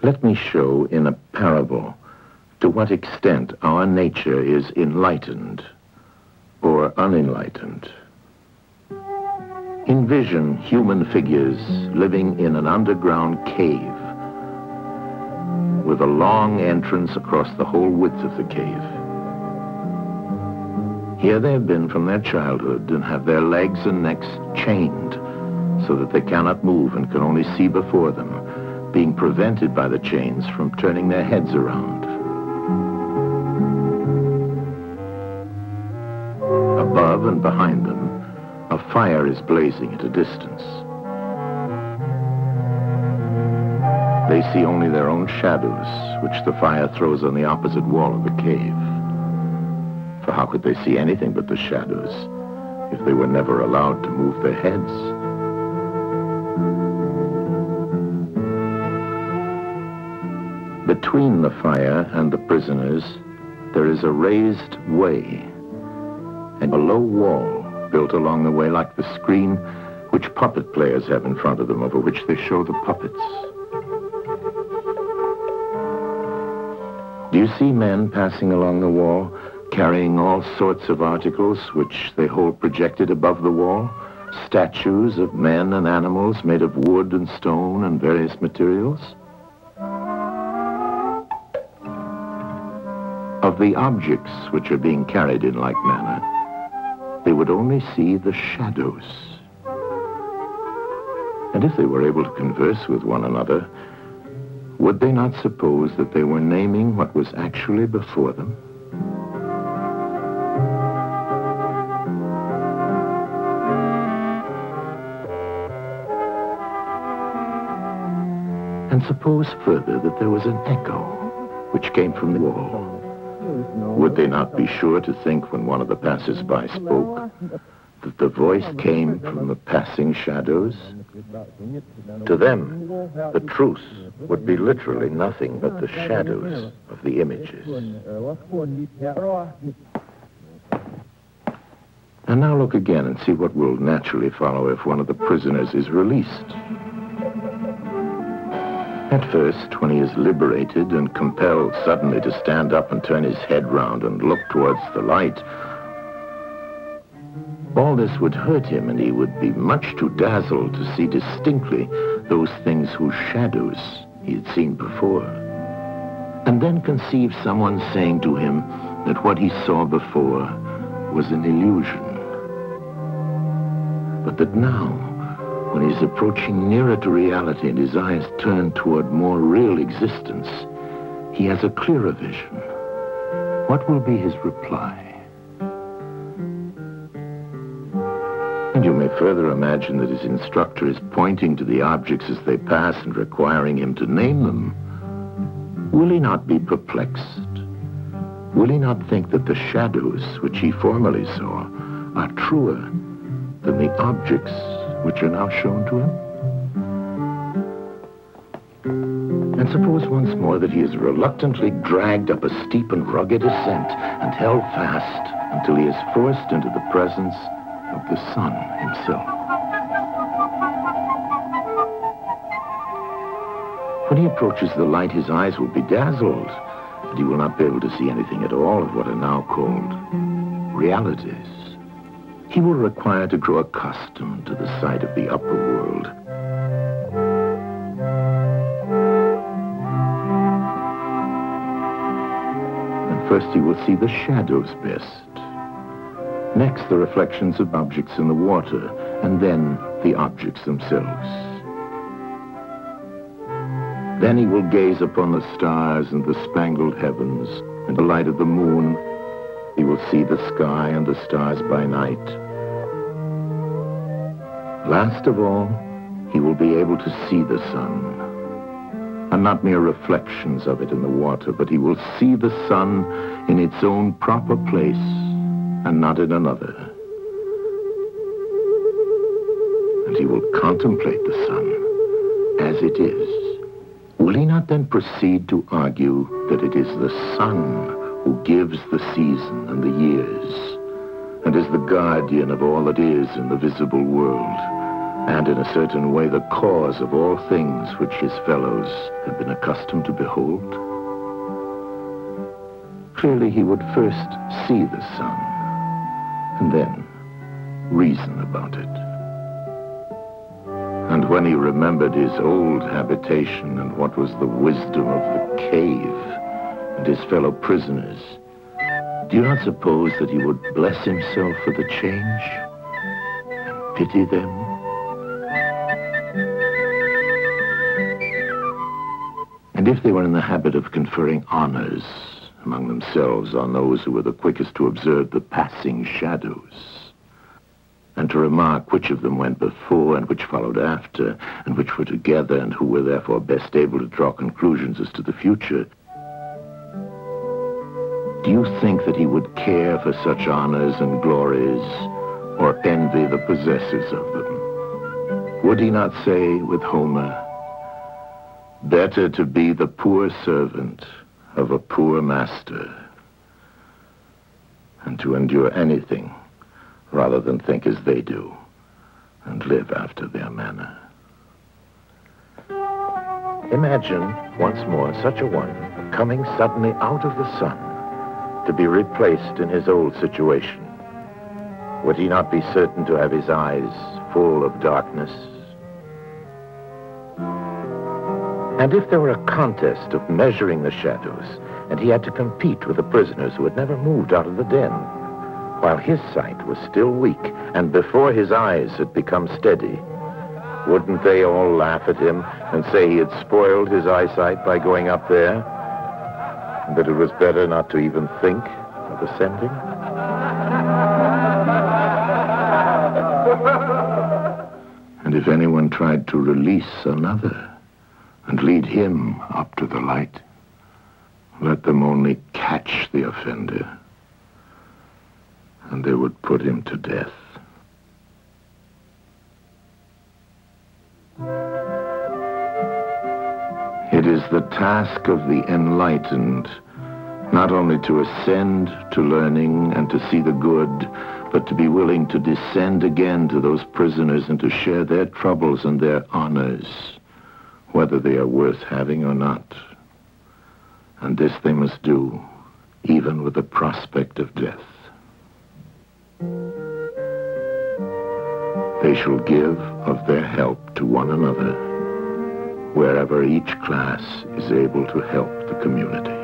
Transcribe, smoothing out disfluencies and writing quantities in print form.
Let me show in a parable to what extent our nature is enlightened or unenlightened. Envision human figures living in an underground cave with a long entrance across the whole width of the cave. Here they have been from their childhood and have their legs and necks chained so that they cannot move and can only see before them, being prevented by the chains from turning their heads around. Above and behind them, a fire is blazing at a distance. They see only their own shadows, which the fire throws on the opposite wall of the cave. For how could they see anything but the shadows if they were never allowed to move their heads? Between the fire and the prisoners, there is a raised way and a low wall built along the way like the screen which puppet players have in front of them, over which they show the puppets. Do you see men passing along the wall, carrying all sorts of articles which they hold projected above the wall? Statues of men and animals made of wood and stone and various materials? Of the objects which are being carried in like manner, they would only see the shadows. And if they were able to converse with one another, would they not suppose that they were naming what was actually before them? And suppose further that there was an echo which came from the wall. Would they not be sure to think when one of the passers-by spoke that the voice came from the passing shadows? To them, the truth would be literally nothing but the shadows of the images. And now look again and see what will naturally follow if one of the prisoners is released. At first, when he is liberated and compelled suddenly to stand up and turn his head round and look towards the light, all this would hurt him, and he would be much too dazzled to see distinctly those things whose shadows he had seen before. And then conceive someone saying to him that what he saw before was an illusion, but that now, when he's approaching nearer to reality and his eyes turn toward more real existence, he has a clearer vision. What will be his reply? And you may further imagine that his instructor is pointing to the objects as they pass and requiring him to name them. Will he not be perplexed? Will he not think that the shadows which he formerly saw are truer than the objects which are now shown to him? And suppose once more that he is reluctantly dragged up a steep and rugged ascent and held fast until he is forced into the presence of the sun himself. When he approaches the light, his eyes will be dazzled, and he will not be able to see anything at all of what are now called realities. He will require to grow accustomed to the sight of the upper world. And first he will see the shadows best. Next, the reflections of objects in the water, and then the objects themselves. Then he will gaze upon the stars and the spangled heavens and the light of the moon. He will see the sky and the stars by night. Last of all, he will be able to see the sun, and not mere reflections of it in the water, but he will see the sun in its own proper place and not in another. And he will contemplate the sun as it is. Will he not then proceed to argue that it is the sun who gives the season and the years, and is the guardian of all that is in the visible world, and in a certain way the cause of all things which his fellows had been accustomed to behold? Clearly he would first see the sun, and then reason about it. And when he remembered his old habitation and what was the wisdom of the cave and his fellow prisoners, do you not suppose that he would bless himself for the change and pity them? And if they were in the habit of conferring honors among themselves on those who were the quickest to observe the passing shadows, and to remark which of them went before and which followed after, and which were together and who were therefore best able to draw conclusions as to the future, do you think that he would care for such honors and glories, or envy the possessors of them? Would he not say with Homer, "Better to be the poor servant of a poor master, and to endure anything rather than think as they do and live after their manner"? Imagine once more such a one coming suddenly out of the sun to be replaced in his old situation. Would he not be certain to have his eyes full of darkness? And if there were a contest of measuring the shadows, and he had to compete with the prisoners who had never moved out of the den, while his sight was still weak and before his eyes had become steady, wouldn't they all laugh at him and say he had spoiled his eyesight by going up there, and that it was better not to even think of ascending? And if anyone tried to release another and lead him up to the light, let them only catch the offender, and they would put him to death. It is the task of the enlightened not only to ascend to learning and to see the good, but to be willing to descend again to those prisoners and to share their troubles and their honors, whether they are worth having or not. And this they must do, even with the prospect of death. They shall give of their help to one another, wherever each class is able to help the community.